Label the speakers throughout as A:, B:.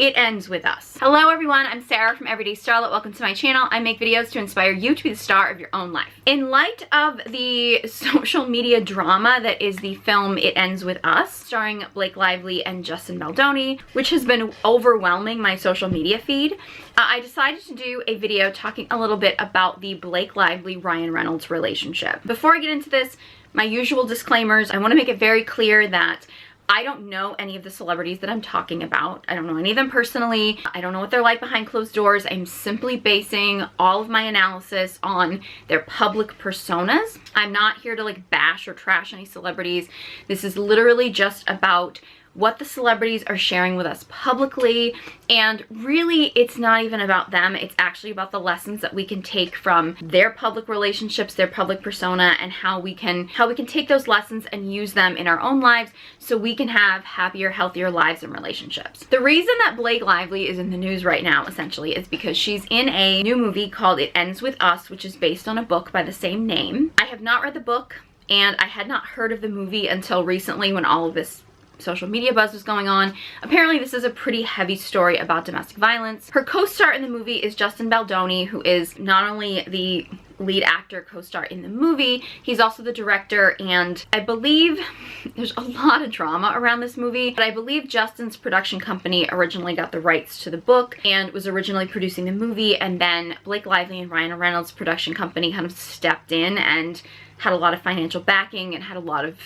A: It Ends With Us. Hello everyone, I'm Sarah from Everyday Starlet. Welcome to my channel. I make videos to inspire you to be the star of your own life. In light of the social media drama that is the film It Ends With Us, starring Blake Lively and Justin Baldoni, which has been overwhelming my social media feed, I decided to do a video talking a little bit about the Blake Lively-Ryan Reynolds relationship. Before I get into this, my usual disclaimers, I want to make it very clear that I don't know any of the celebrities that I'm talking about. I don't know any of them personally. I don't know what they're like behind closed doors. I'm simply basing all of my analysis on their public personas. I'm not here to like bash or trash any celebrities. This is literally just about what the celebrities are sharing with us publicly, and really it's not even about them. It's actually about the lessons that we can take from their public relationships, their public persona, and how we can take those lessons and use them in our own lives so we can have happier, healthier lives and relationships. The reason that Blake Lively is in the news right now essentially is because she's in a new movie called It Ends With Us, which is based on a book by the same name. I have not read the book, and I had not heard of the movie until recently when all of this social media buzz was going on. Apparently this is a pretty heavy story about domestic violence. Her co-star in the movie is Justin Baldoni, who is not only the lead actor co-star in the movie, he's also the director, and I believe there's a lot of drama around this movie, but I believe Justin's production company originally got the rights to the book and was originally producing the movie, and then Blake Lively and Ryan Reynolds' production company kind of stepped in and had a lot of financial backing and had a lot of,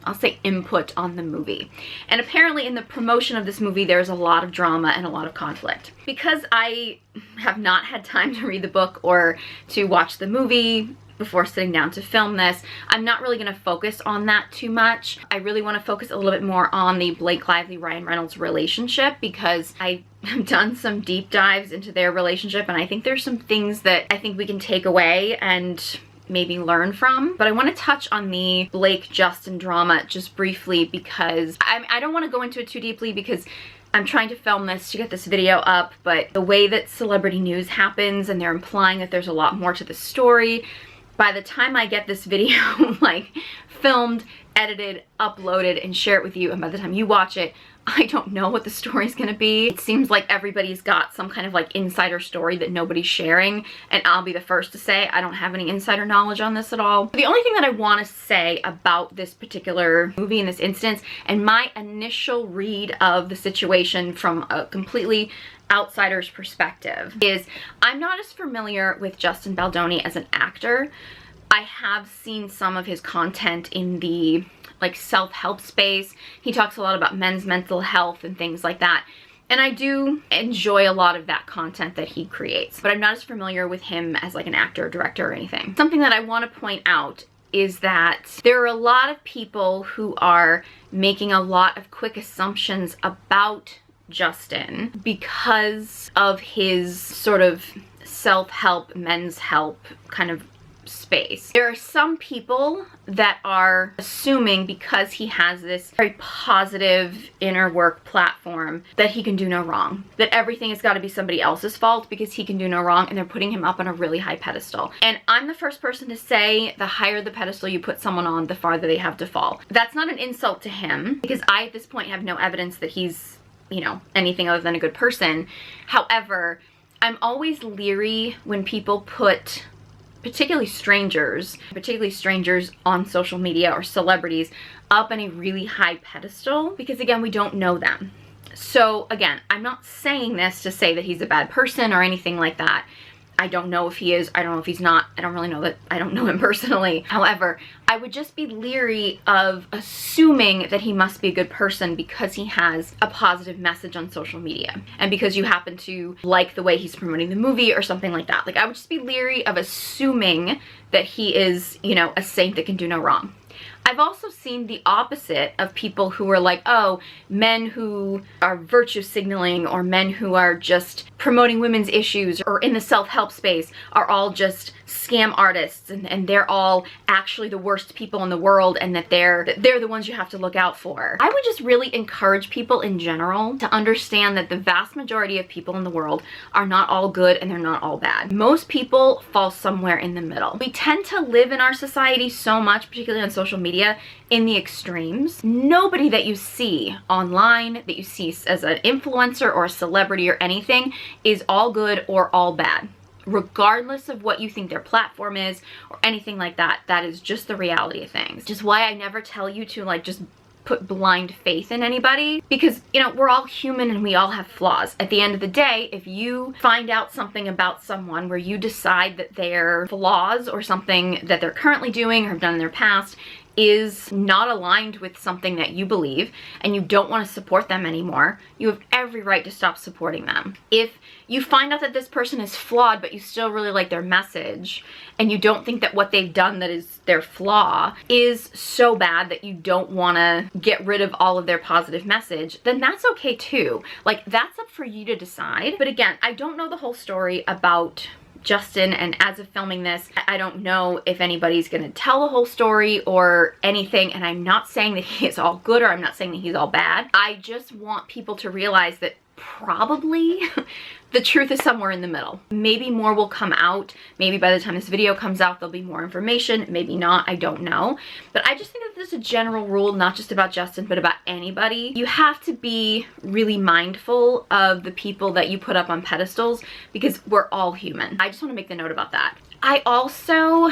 A: I'll say, input on the movie. And apparently in the promotion of this movie there's a lot of drama and a lot of conflict. Because I have not had time to read the book or to watch the movie before sitting down to film this, I'm not really going to focus on that too much. I really want to focus a little bit more on the Blake Lively-Ryan Reynolds relationship, because I have done some deep dives into their relationship and I think there's some things that I think we can take away and maybe learn from. But I want to touch on the Blake Justin drama just briefly, because I don't want to go into it too deeply because I'm trying to film this to get this video up, but the way that celebrity news happens and they're implying that there's a lot more to the story, by the time I get this video like filmed, edited, uploaded, and share it with you, and by the time you watch it, I don't know what the story's gonna be. It seems like everybody's got some kind of like insider story that nobody's sharing, and I'll be the first to say I don't have any insider knowledge on this at all. The only thing that I want to say about this particular movie in this instance, and my initial read of the situation from a completely outsider's perspective, is I'm not as familiar with Justin Baldoni as an actor. I have seen some of his content in the like self-help space. He talks a lot about men's mental health and things like that, and I do enjoy a lot of that content that he creates, but I'm not as familiar with him as like an actor or director or anything. Something that I want to point out is that there are a lot of people who are making a lot of quick assumptions about Justin because of his sort of self-help, men's help kind of space. There are some people that are assuming because he has this very positive inner work platform that he can do no wrong, that everything has got to be somebody else's fault because he can do no wrong, and they're putting him up on a really high pedestal. And I'm the first person to say the higher the pedestal you put someone on, the farther they have to fall. That's not an insult to him, because I at this point have no evidence that he's, you know, anything other than a good person. However, I'm always leery when people put particularly strangers on social media or celebrities up on a really high pedestal, because again, we don't know them. So again, I'm not saying this to say that he's a bad person or anything like that. I don't know if he is, I don't know if he's not, I don't really know that, I don't know him personally. However, I would just be leery of assuming that he must be a good person because he has a positive message on social media and because you happen to like the way he's promoting the movie or something like that. Like, I would just be leery of assuming that he is, you know, a saint that can do no wrong. I've also seen the opposite of people who are like, oh, men who are virtue signaling or men who are just promoting women's issues or in the self-help space are all just scam artists, and they're all actually the worst people in the world, and that they're the ones you have to look out for. I would just really encourage people in general to understand that the vast majority of people in the world are not all good and they're not all bad. Most people fall somewhere in the middle. We tend to live in our society so much, particularly on social media, media in the extremes. Nobody that you see online, that you see as an influencer or a celebrity or anything, is all good or all bad. Regardless of what you think their platform is or anything like that, that is just the reality of things. Just why I never tell you to like just put blind faith in anybody, because you know, we're all human and we all have flaws. At the end of the day, if you find out something about someone where you decide that their flaws or something that they're currently doing or have done in their past is not aligned with something that you believe and you don't want to support them anymore, you have every right to stop supporting them. If you find out that this person is flawed but you still really like their message and you don't think that what they've done that is their flaw is so bad that you don't want to get rid of all of their positive message, then that's okay too. Like, that's up for you to decide. But again, I don't know the whole story about Justin, and as of filming this, I don't know if anybody's gonna tell the whole story or anything, and I'm not saying that he is all good or I'm not saying that he's all bad. I just want people to realize that probably the truth is somewhere in the middle. Maybe more will come out. Maybe by the time this video comes out, there'll be more information. Maybe not, I don't know. But I just think that there's a general rule, not just about Justin, but about anybody. You have to be really mindful of the people that you put up on pedestals, because we're all human. I just want to make the note about that. I also,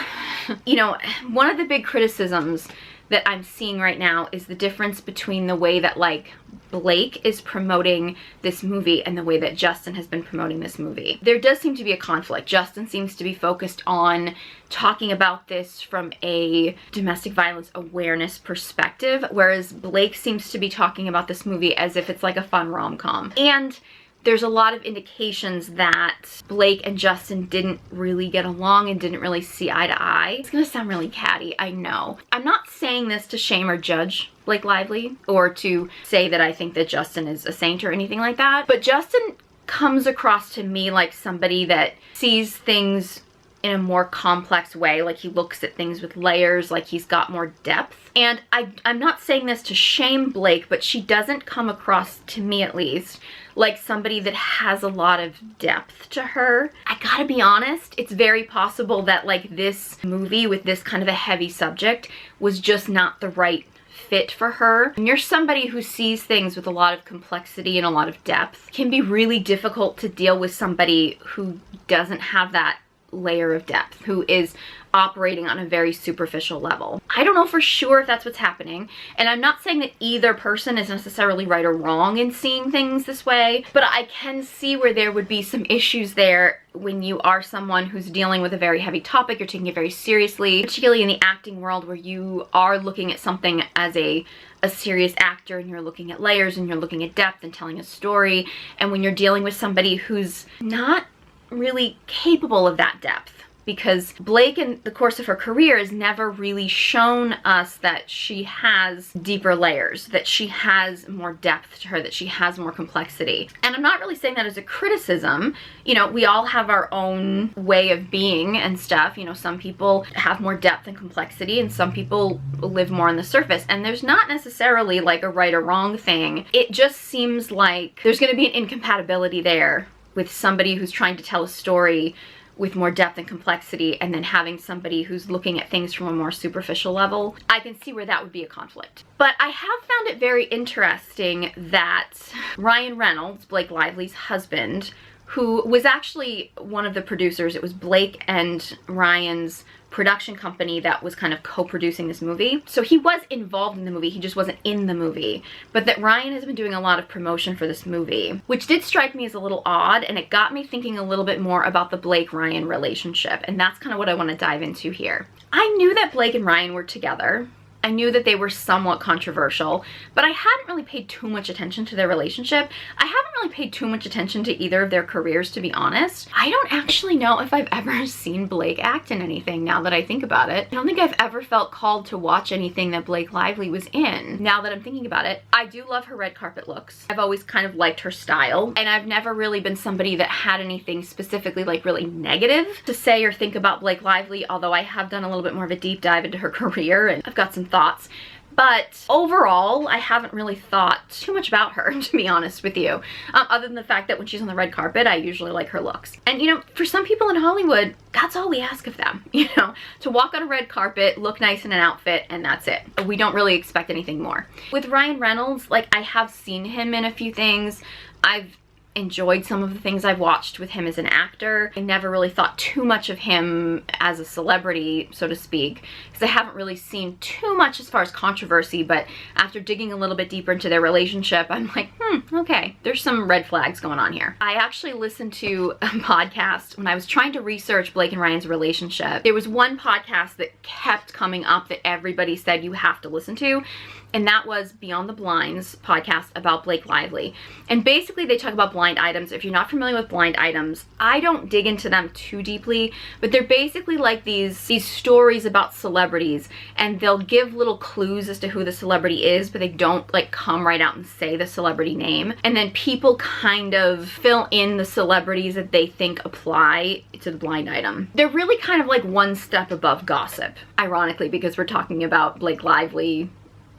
A: you know, one of the big criticisms that I'm seeing right now is the difference between the way that like Blake is promoting this movie and the way that Justin has been promoting this movie. There does seem to be a conflict. Justin seems to be focused on talking about this from a domestic violence awareness perspective, whereas Blake seems to be talking about this movie as if it's like a fun rom-com. And there's a lot of indications that Blake and Justin didn't really get along and didn't really see eye to eye. It's gonna sound really catty, I know. I'm not saying this to shame or judge Blake Lively or to say that I think that Justin is a saint or anything like that, but Justin comes across to me like somebody that sees things in a more complex way, like he looks at things with layers, like he's got more depth. And I'm not saying this to shame Blake, but she doesn't come across, to me at least, like somebody that has a lot of depth to her. I gotta be honest, it's very possible that like this movie with this kind of a heavy subject was just not the right fit for her. When you're somebody who sees things with a lot of complexity and a lot of depth, it can be really difficult to deal with somebody who doesn't have that layer of depth, who is operating on a very superficial level. I don't know for sure if that's what's happening, and I'm not saying that either person is necessarily right or wrong in seeing things this way, but I can see where there would be some issues there when you are someone who's dealing with a very heavy topic, you're taking it very seriously, particularly in the acting world where you are looking at something as a serious actor and you're looking at layers and you're looking at depth and telling a story, and when you're dealing with somebody who's not really capable of that depth, because Blake in the course of her career has never really shown us that she has deeper layers, that she has more depth to her, that she has more complexity. And I'm not really saying that as a criticism. You know, we all have our own way of being and stuff. You know, some people have more depth and complexity and some people live more on the surface, and there's not necessarily like a right or wrong thing. It just seems like there's going to be an incompatibility there with somebody who's trying to tell a story with more depth and complexity, and then having somebody who's looking at things from a more superficial level. I can see where that would be a conflict. But I have found it very interesting that Ryan Reynolds, Blake Lively's husband, who was actually one of the producers, it was Blake and Ryan's production company that was kind of co-producing this movie. So he was involved in the movie, he just wasn't in the movie. But that Ryan has been doing a lot of promotion for this movie, which did strike me as a little odd, and it got me thinking a little bit more about the Blake-Ryan relationship, and that's kind of what I want to dive into here. I knew that Blake and Ryan were together. I knew that they were somewhat controversial, but I hadn't really paid too much attention to their relationship. I haven't really paid too much attention to either of their careers, to be honest. I don't actually know if I've ever seen Blake act in anything now that I think about it. I don't think I've ever felt called to watch anything that Blake Lively was in, now that I'm thinking about it. I do love her red carpet looks. I've always kind of liked her style, and I've never really been somebody that had anything specifically like really negative to say or think about Blake Lively, although I have done a little bit more of a deep dive into her career and I've got some thoughts. But overall, I haven't really thought too much about her, to be honest with you. Other than the fact that when she's on the red carpet, I usually like her looks. And you know, for some people in Hollywood, that's all we ask of them, you know, to walk on a red carpet, look nice in an outfit, and that's it. We don't really expect anything more. With Ryan Reynolds, like, I have seen him in a few things. I've enjoyed some of the things I've watched with him as an actor. I never really thought too much of him as a celebrity, so to speak, because I haven't really seen too much as far as controversy, but after digging a little bit deeper into their relationship, I'm like, okay, there's some red flags going on here. I actually listened to a podcast when I was trying to research Blake and Ryan's relationship. There was one podcast that kept coming up that everybody said you have to listen to, and that was Beyond the Blinds podcast about Blake Lively. And basically they talk about blind items. If you're not familiar with blind items, I don't dig into them too deeply, but they're basically like these stories about celebrities, and they'll give little clues as to who the celebrity is, but they don't like come right out and say the celebrity name. And then people kind of fill in the celebrities that they think apply to the blind item. They're really kind of like one step above gossip, ironically, because we're talking about Blake Lively,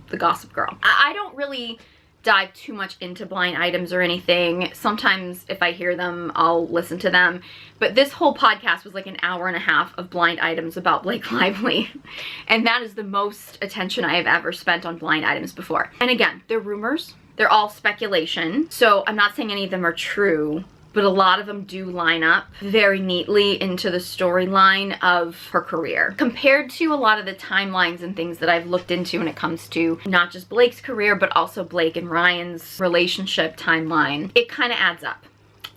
A: the Gossip Girl. I don't really dive too much into blind items or anything. Sometimes if I hear them, I'll listen to them. But this whole podcast was like an hour and a half of blind items about Blake Lively. And that is the most attention I have ever spent on blind items before. And again, they're rumors. They're all speculation. So I'm not saying any of them are true, but a lot of them do line up very neatly into the storyline of her career. Compared to a lot of the timelines and things that I've looked into when it comes to not just Blake's career, but also Blake and Ryan's relationship timeline, it kind of adds up.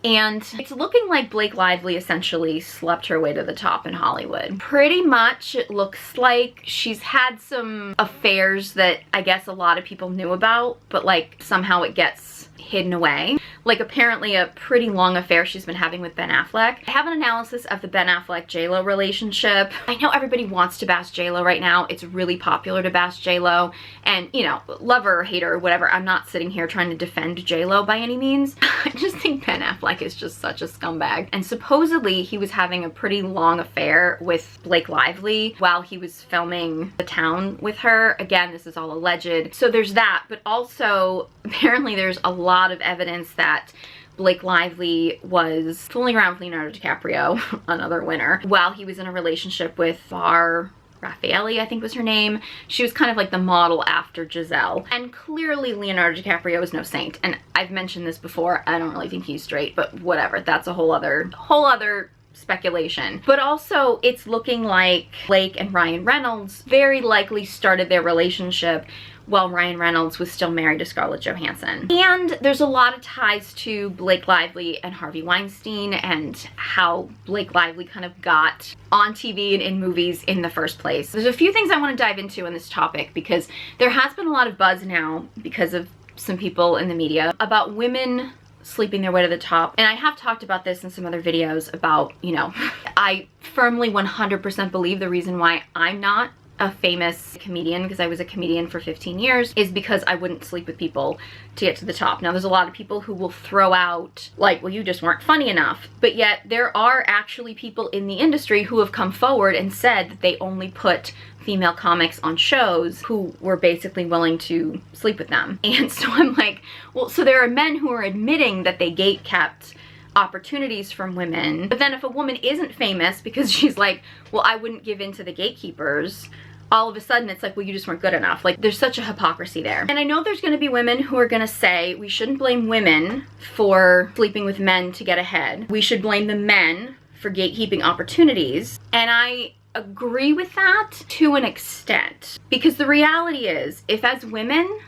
A: And it's looking like Blake Lively essentially slept her way to the top in Hollywood. Pretty much it looks like she's had some affairs that I guess a lot of people knew about, but like somehow it gets hidden away. Like apparently a pretty long affair she's been having with Ben Affleck. I have an analysis of the Ben Affleck J-Lo relationship. I know everybody wants to bash J-Lo right now. It's really popular to bash J-Lo, and you know, love her or hate her or whatever. I'm not sitting here trying to defend J-Lo by any means. I just think Ben Affleck is just such a scumbag. And supposedly he was having a pretty long affair with Blake Lively while he was filming The Town with her. Again, this is all alleged. So there's that, but also apparently there's a lot of evidence that Blake Lively was fooling around with Leonardo DiCaprio, another winner, while he was in a relationship with Bar Raffaelli, I think was her name. She was kind of like the model after Giselle. And clearly Leonardo DiCaprio is no saint. And I've mentioned this before, I don't really think he's straight, but whatever, that's a whole other speculation. But also it's looking like Blake and Ryan Reynolds very likely started their relationship while Ryan Reynolds was still married to Scarlett Johansson. And there's a lot of ties to Blake Lively and Harvey Weinstein and how Blake Lively kind of got on TV and in movies in the first place. There's a few things I want to dive into in this topic because there has been a lot of buzz now because of some people in the media about women sleeping their way to the top. And I have talked about this in some other videos about, you know, I firmly 100% believe the reason why I'm not a famous comedian, because I was a comedian for 15 years, is because I wouldn't sleep with people to get to the top. Now there's a lot of people who will throw out like, well, you just weren't funny enough, but yet there are actually people in the industry who have come forward and said that they only put female comics on shows who were basically willing to sleep with them. And so I'm like, well, so there are men who are admitting that they gatekept opportunities from women, but then if a woman isn't famous because she's like, well, I wouldn't give in to the gatekeepers, all of a sudden it's like, well, you just weren't good enough. Like, there's such a hypocrisy there. And I know there's gonna be women who are gonna say we shouldn't blame women for sleeping with men to get ahead. We should blame the men for gatekeeping opportunities. And I agree with that to an extent, because the reality is, if as women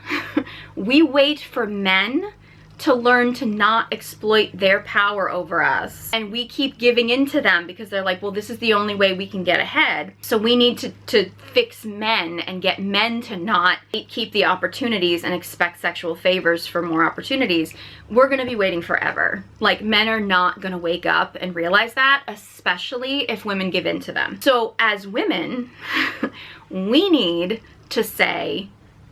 A: we wait for men to learn to not exploit their power over us, and we keep giving in to them because they're like, well, this is the only way we can get ahead, so we need to fix men and get men to not keep the opportunities and expect sexual favors for more opportunities, we're gonna be waiting forever. Like, men are not gonna wake up and realize that, especially if women give in to them. So as women, we need to say,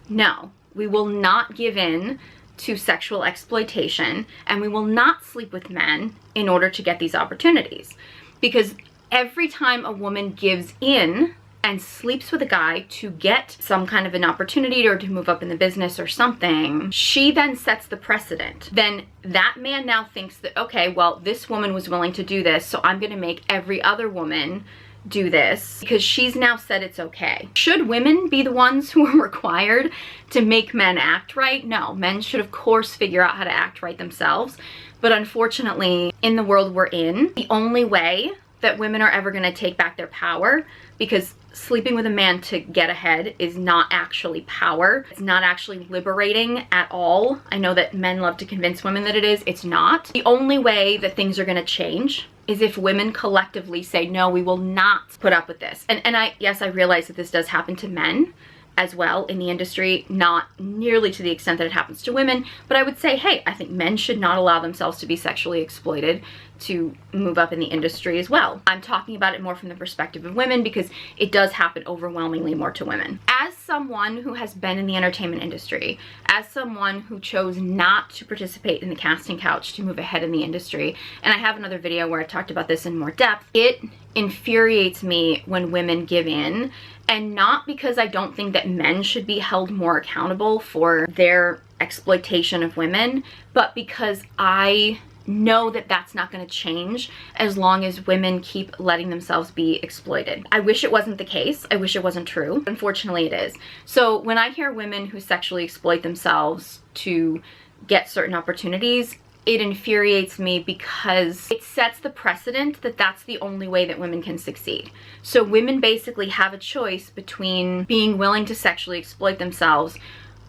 A: no, we will not give in to sexual exploitation, and we will not sleep with men in order to get these opportunities. Because every time a woman gives in and sleeps with a guy to get some kind of an opportunity or to move up in the business or something, she then sets the precedent. Then that man now thinks that, okay, well, this woman was willing to do this, so I'm gonna make every other woman do this because she's now said it's okay. Should women be the ones who are required to make men act right? No, men should of course figure out how to act right themselves. But unfortunately, in the world we're in, the only way that women are ever gonna take back their power, because sleeping with a man to get ahead is not actually power. It's not actually liberating at all. I know that men love to convince women that it is. It's not. The only way that things are gonna change is if women collectively say, no, we will not put up with this. And yes, I realize that this does happen to men as well in the industry, not nearly to the extent that it happens to women, but I would say, hey, I think men should not allow themselves to be sexually exploited to move up in the industry as well. I'm talking about it more from the perspective of women because it does happen overwhelmingly more to women. As someone who has been in the entertainment industry, as someone who chose not to participate in the casting couch to move ahead in the industry, and I have another video where I talked about this in more depth, it infuriates me when women give in, and not because I don't think that men should be held more accountable for their exploitation of women, but because I know that that's not going to change as long as women keep letting themselves be exploited. I wish it wasn't the case. I wish it wasn't true. Unfortunately, it is. So when I hear women who sexually exploit themselves to get certain opportunities, it infuriates me because it sets the precedent that that's the only way that women can succeed. So women basically have a choice between being willing to sexually exploit themselves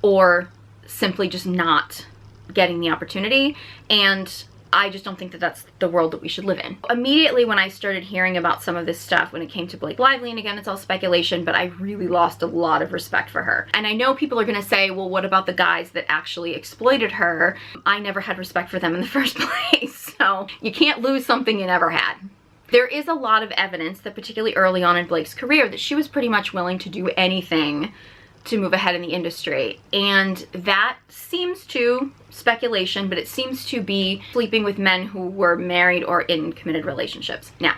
A: or simply just not getting the opportunity, and I just don't think that that's the world that we should live in. Immediately when I started hearing about some of this stuff when it came to Blake Lively, and again, it's all speculation, but I really lost a lot of respect for her. And I know people are gonna say, well, what about the guys that actually exploited her? I never had respect for them in the first place, so you can't lose something you never had. There is a lot of evidence that particularly early on in Blake's career that she was pretty much willing to do anything to move ahead in the industry, and that seems to, speculation, but it seems to be sleeping with men who were married or in committed relationships. Now,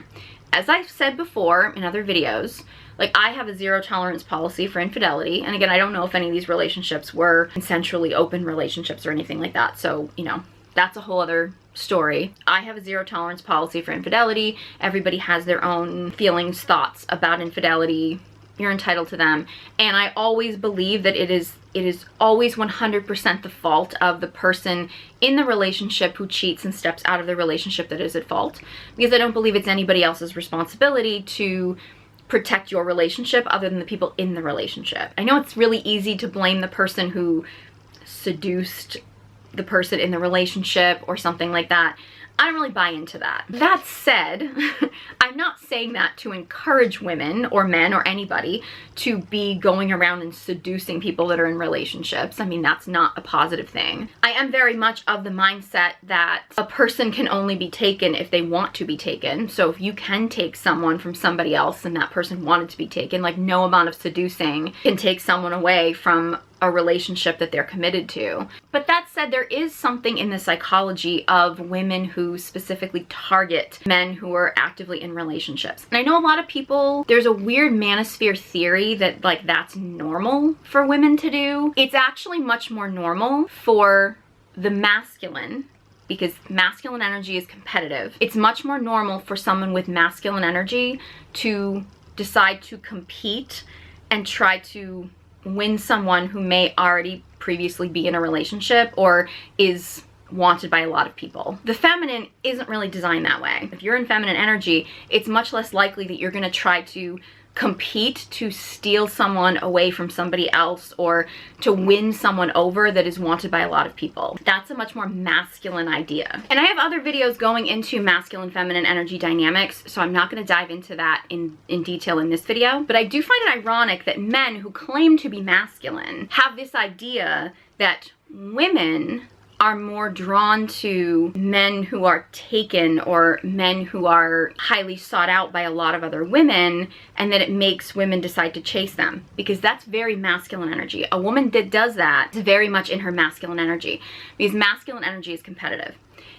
A: as I've said before in other videos, like, I have a zero tolerance policy for infidelity, and again, I don't know if any of these relationships were consensually open relationships or anything like that, so, you know, that's a whole other story. I have a zero tolerance policy for infidelity. Everybody has their own feelings, thoughts about infidelity. You're entitled to them, and I always believe that it is always 100% the fault of the person in the relationship who cheats and steps out of the relationship that is at fault, because I don't believe it's anybody else's responsibility to protect your relationship other than the people in the relationship. I know it's really easy to blame the person who seduced the person in the relationship or something like that. I don't really buy into that. That said, I'm not saying that to encourage women or men or anybody to be going around and seducing people that are in relationships. I mean, that's not a positive thing. I am very much of the mindset that a person can only be taken if they want to be taken. So if you can take someone from somebody else and that person wanted to be taken, like, no amount of seducing can take someone away from a relationship that they're committed to. But that said, there is something in the psychology of women who specifically target men who are actively in relationships. And I know a lot of people, there's a weird manosphere theory that, like, that's normal for women to do. It's actually much more normal for the masculine, because masculine energy is competitive. It's much more normal for someone with masculine energy to decide to compete and try to win someone who may already previously be in a relationship or is wanted by a lot of people. The feminine isn't really designed that way. If you're in feminine energy, it's much less likely that you're gonna try to compete to steal someone away from somebody else or to win someone over that is wanted by a lot of people. That's a much more masculine idea. And I have other videos going into masculine feminine energy dynamics, so I'm not going to dive into that in detail in this video, but I do find it ironic that men who claim to be masculine have this idea that women are more drawn to men who are taken or men who are highly sought out by a lot of other women, and that it makes women decide to chase them, because that's very masculine energy. A woman that does that is very much in her masculine energy, because masculine energy is competitive.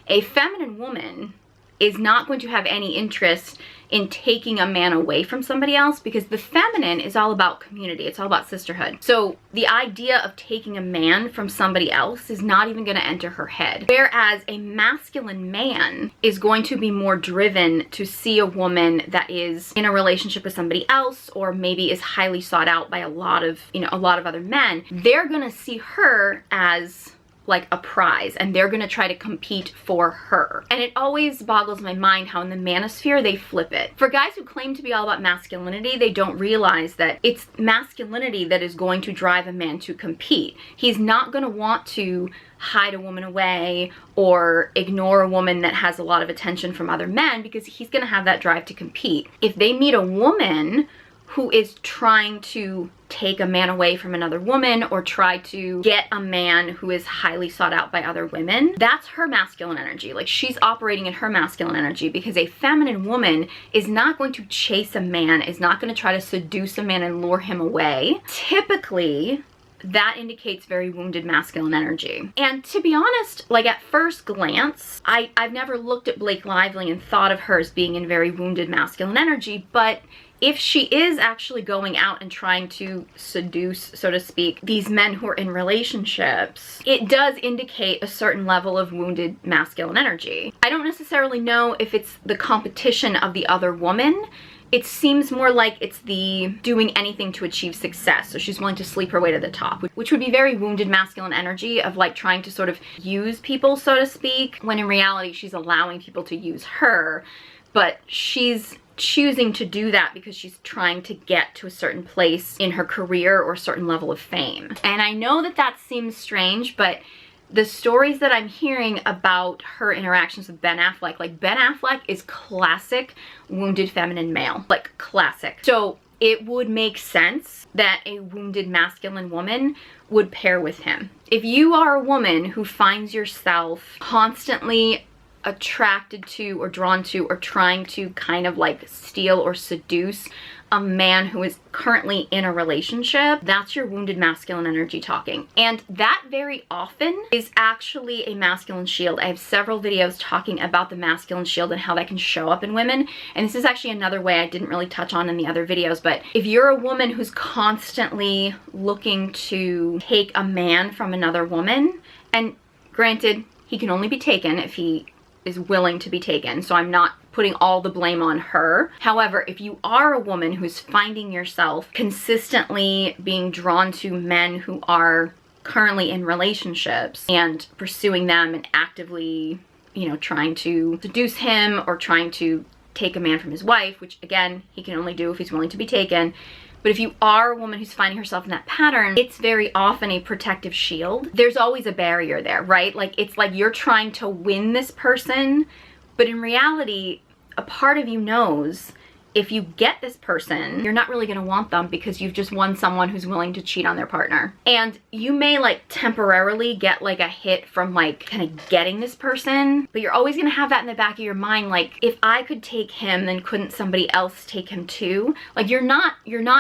A: A feminine woman is not going to have any interest in taking a man away from somebody else, because the feminine is all about community. It's all about sisterhood. So the idea of taking a man from somebody else is not even going to enter her head. Whereas a masculine man is going to be more driven to see a woman that is in a relationship with somebody else, or maybe is highly sought out by a lot of other men. They're going to see her as like a prize, and they're gonna try to compete for her. And it always boggles my mind how in the manosphere they flip it. For guys who claim to be all about masculinity, they don't realize that it's masculinity that is going to drive a man to compete. He's not gonna want to hide a woman away or ignore a woman that has a lot of attention from other men, because he's gonna have that drive to compete. If they meet a woman who is trying to take a man away from another woman, or try to get a man who is highly sought out by other women, that's her masculine energy. Like, she's operating in her masculine energy, because a feminine woman is not going to chase a man, is not going to try to seduce a man and lure him away. Typically, that indicates very wounded masculine energy. And to be honest, like at first glance, I've never looked at Blake Lively and thought of her as being in very wounded masculine energy, but if she is actually going out and trying to seduce, so to speak, these men who are in relationships, it does indicate a certain level of wounded masculine energy. I don't necessarily know if it's the competition of the other woman. It seems more like it's the doing anything to achieve success. So she's willing to sleep her way to the top, which would be very wounded masculine energy of like trying to sort of use people, so to speak, when in reality she's allowing people to use her, but she's choosing to do that because she's trying to get to a certain place in her career or a certain level of fame. And I know that that seems strange, but the stories that I'm hearing about her interactions with Ben Affleck, like Ben Affleck is classic wounded feminine male, like classic. So it would make sense that a wounded masculine woman would pair with him. If you are a woman who finds yourself constantly attracted to or drawn to or trying to kind of like steal or seduce a man who is currently in a relationship, that's your wounded masculine energy talking. And that very often is actually a masculine shield. I have several videos talking about the masculine shield and how that can show up in women. And this is actually another way I didn't really touch on in the other videos. But if you're a woman who's constantly looking to take a man from another woman, and granted, he can only be taken if he is willing to be taken, so I'm not putting all the blame on her. However, if you are a woman who's finding yourself consistently being drawn to men who are currently in relationships and pursuing them and actively, you know, trying to seduce him or trying to take a man from his wife, which again, he can only do if he's willing to be taken. But if you are a woman who's finding herself in that pattern, it's very often a protective shield. There's always a barrier there, right? Like, it's like you're trying to win this person, but in reality, a part of you knows if you get this person, you're not really gonna want them because you've just won someone who's willing to cheat on their partner. And you may like temporarily get like a hit from like kind of getting this person, but you're always gonna have that in the back of your mind, like, if I could take him, then couldn't somebody else take him too? Like, you're not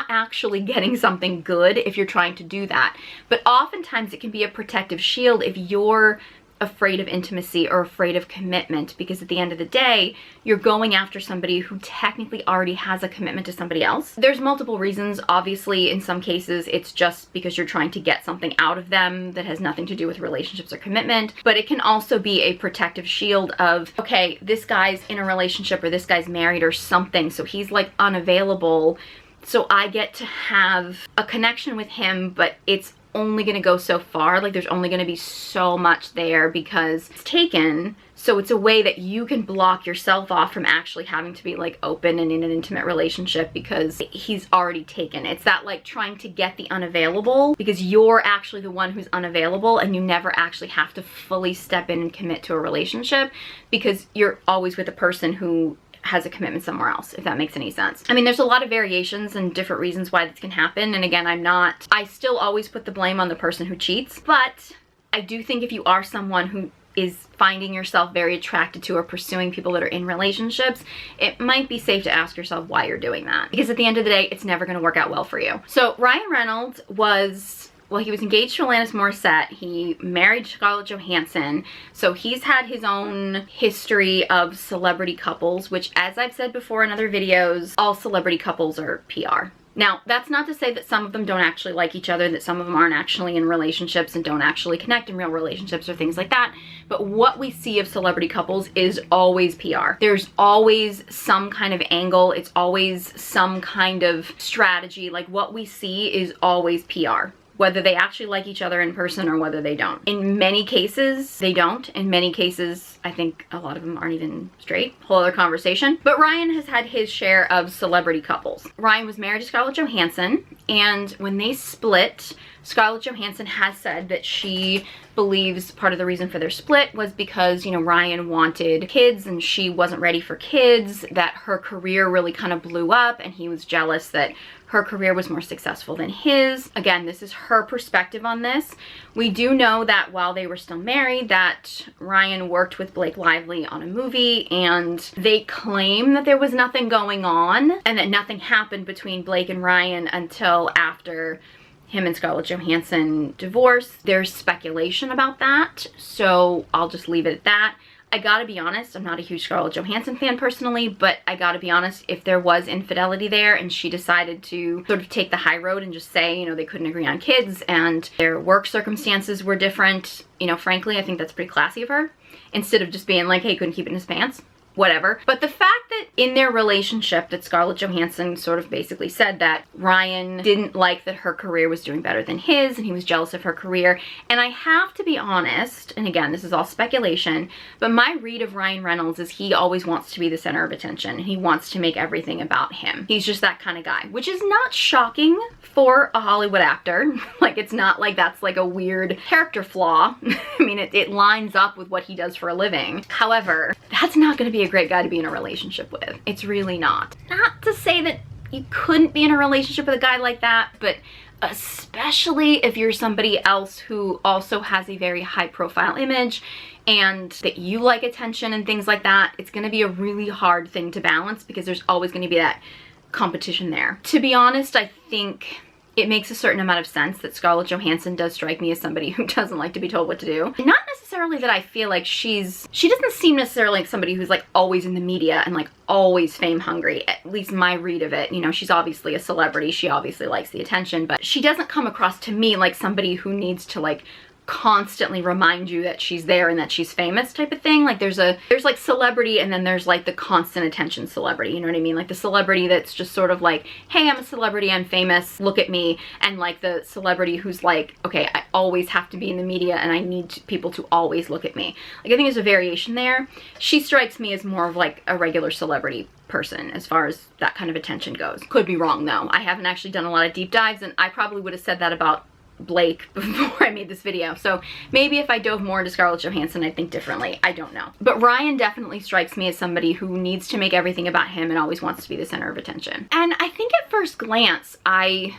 A: actually getting something good if you're trying to do that. But oftentimes it can be a protective shield if you're afraid of intimacy or afraid of commitment, because at the end of the day, you're going after somebody who technically already has a commitment to somebody else. There's multiple reasons. Obviously, in some cases, it's just because you're trying to get something out of them that has nothing to do with relationships or commitment, but it can also be a protective shield of, okay, this guy's in a relationship or this guy's married or something, so he's like unavailable, so I get to have a connection with him, but it's only gonna go so far. Like, there's only gonna be so much there because it's taken. So it's a way that you can block yourself off from actually having to be like open and in an intimate relationship because he's already taken. It's that like trying to get the unavailable because you're actually the one who's unavailable, and you never actually have to fully step in and commit to a relationship because you're always with a person who has a commitment somewhere else, if that makes any sense. I mean, there's a lot of variations and different reasons why this can happen. And again, I still always put the blame on the person who cheats, but I do think if you are someone who is finding yourself very attracted to or pursuing people that are in relationships, it might be safe to ask yourself why you're doing that. Because at the end of the day, it's never gonna work out well for you. So Ryan Reynolds was well, he was engaged to Alanis Morissette. He married Scarlett Johansson. So he's had his own history of celebrity couples, which, as I've said before in other videos, all celebrity couples are PR. Now, that's not to say that some of them don't actually like each other, that some of them aren't actually in relationships and don't actually connect in real relationships or things like that. But what we see of celebrity couples is always PR. There's always some kind of angle. It's always some kind of strategy. Like, what we see is always PR, whether they actually like each other in person or whether they don't. In many cases, they don't. In many cases, I think a lot of them aren't even straight. Whole other conversation. But Ryan has had his share of celebrity couples. Ryan was married to Scarlett Johansson, and when they split, Scarlett Johansson has said that she believes part of the reason for their split was because, you know, Ryan wanted kids and she wasn't ready for kids, that her career really kind of blew up and he was jealous that her career was more successful than his. Again, this is her perspective on this. We do know that while they were still married, that Ryan worked with Blake Lively on a movie, and they claim that there was nothing going on and that nothing happened between Blake and Ryan until after him and Scarlett Johansson divorced. There's speculation about that, so I'll just leave it at that. I gotta be honest, I'm not a huge Scarlett Johansson fan personally, but I gotta be honest, if there was infidelity there and she decided to sort of take the high road and just say, you know, they couldn't agree on kids and their work circumstances were different, you know, frankly, I think that's pretty classy of her. Instead of just being like, hey, couldn't keep it in his pants. Whatever. But the fact that in their relationship that Scarlett Johansson sort of basically said that Ryan didn't like that her career was doing better than his and he was jealous of her career. And I have to be honest, and again, this is all speculation, but my read of Ryan Reynolds is he always wants to be the center of attention. He wants to make everything about him. He's just that kind of guy, which is not shocking for a Hollywood actor. Like, it's not like that's like a weird character flaw. I mean, it lines up with what he does for a living. However, that's not going to be a great guy to be in a relationship with. It's really not. Not to say that you couldn't be in a relationship with a guy like that, but especially if you're somebody else who also has a very high profile image and that you like attention and things like that, it's going to be a really hard thing to balance because there's always going to be that competition there. To be honest, I think it makes a certain amount of sense that Scarlett Johansson does strike me as somebody who doesn't like to be told what to do. Not necessarily that I feel like she doesn't seem necessarily like somebody who's like always in the media and like always fame hungry, at least my read of it. You know, she's obviously a celebrity, she obviously likes the attention, but she doesn't come across to me like somebody who needs to like constantly remind you that she's there and that she's famous type of thing. Like there's like celebrity and then there's like the constant attention celebrity, you know what I mean? Like the celebrity that's just sort of like, hey, I'm a celebrity, I'm famous, look at me. And like the celebrity who's like, okay, I always have to be in the media and I need people to always look at me. Like I think there's a variation there. She strikes me as more of like a regular celebrity person as far as that kind of attention goes. Could be wrong though. I haven't actually done a lot of deep dives and I probably would have said that about Blake before I made this video. So maybe if I dove more into Scarlett Johansson, I'd think differently. I don't know. But Ryan definitely strikes me as somebody who needs to make everything about him and always wants to be the center of attention. And I think at first glance, I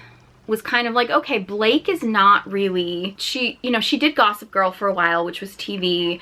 A: was kind of like, okay, Blake is not really, she did Gossip Girl for a while, which was TV.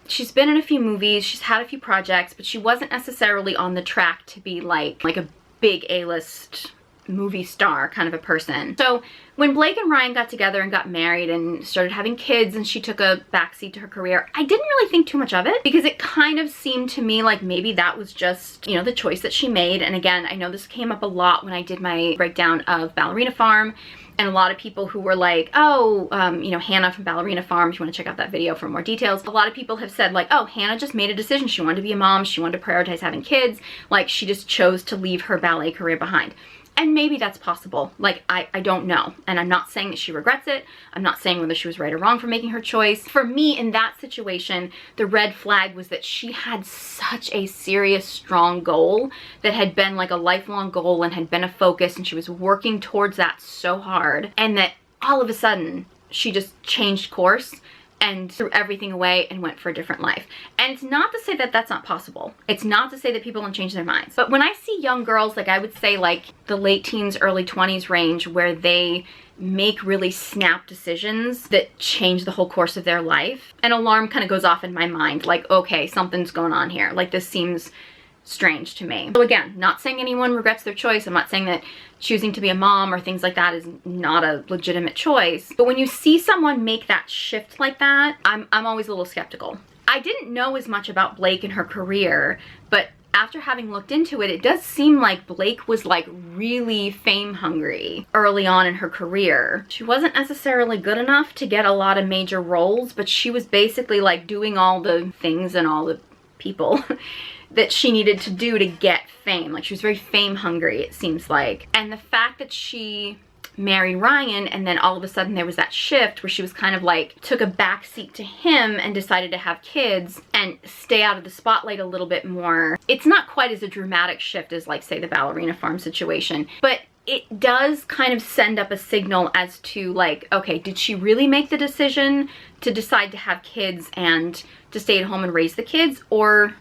A: She's been in a few movies, she's had a few projects, but she wasn't necessarily on the track to be like a big A-list movie star kind of a person. So when Blake and Ryan got together and got married and started having kids and she took a backseat to her career, I didn't really think too much of it because it kind of seemed to me like maybe that was just, you know, the choice that she made. And again, I know this came up a lot when I did my breakdown of Ballerina Farm, and a lot of people who were like, oh, you know, Hannah from Ballerina Farm, if you want to check out that video for more details. A lot of people have said like, oh, Hannah just made a decision. She wanted to be a mom. She wanted to prioritize having kids. Like she just chose to leave her ballet career behind. And maybe that's possible. Like, I don't know. And I'm not saying that she regrets it. I'm not saying whether she was right or wrong for making her choice. For me, in that situation, the red flag was that she had such a serious, strong goal that had been like a lifelong goal and had been a focus, and she was working towards that so hard. And that all of a sudden, she just changed course and threw everything away and went for a different life. And it's not to say that that's not possible. It's not to say that people don't change their minds. But when I see young girls, like I would say like the late teens, early 20s range, where they make really snap decisions that change the whole course of their life, an alarm kind of goes off in my mind. Like, okay, something's going on here. Like this seems strange to me. So again, not saying anyone regrets their choice. I'm not saying that choosing to be a mom or things like that is not a legitimate choice. But when you see someone make that shift like that, I'm always a little skeptical. I didn't know as much about Blake and her career, but after having looked into it, it does seem like Blake was like really fame hungry early on in her career. She wasn't necessarily good enough to get a lot of major roles, but she was basically like doing all the things and all the people that she needed to do to get fame. Like, she was very fame hungry, it seems like. And the fact that she married Ryan and then all of a sudden there was that shift where she was kind of like took a back seat to him and decided to have kids and stay out of the spotlight a little bit more. It's not quite as a dramatic shift as like, say, the ballerina farm situation, but it does kind of send up a signal as to like, okay, did she really make the decision to decide to have kids and to stay at home and raise the kids, or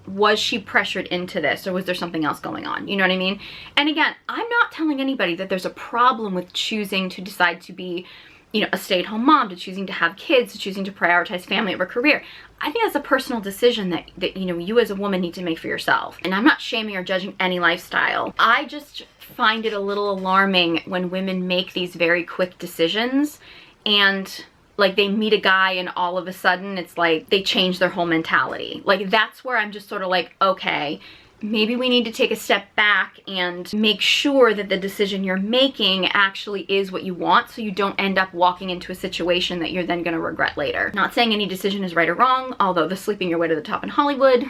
A: was she pressured into this, or was there something else going on? You know what I mean? And again, I'm not telling anybody that there's a problem with choosing to decide to be, you know, a stay-at-home mom, to choosing to have kids, to choosing to prioritize family over career. I think that's a personal decision that you know, you as a woman need to make for yourself. And I'm not shaming or judging any lifestyle. I just find it a little alarming when women make these very quick decisions and like they meet a guy and all of a sudden it's like they change their whole mentality. Like, that's where I'm just sort of like, okay, maybe we need to take a step back and make sure that the decision you're making actually is what you want, so you don't end up walking into a situation that you're then going to regret later. Not saying any decision is right or wrong, although the sleeping your way to the top in Hollywood,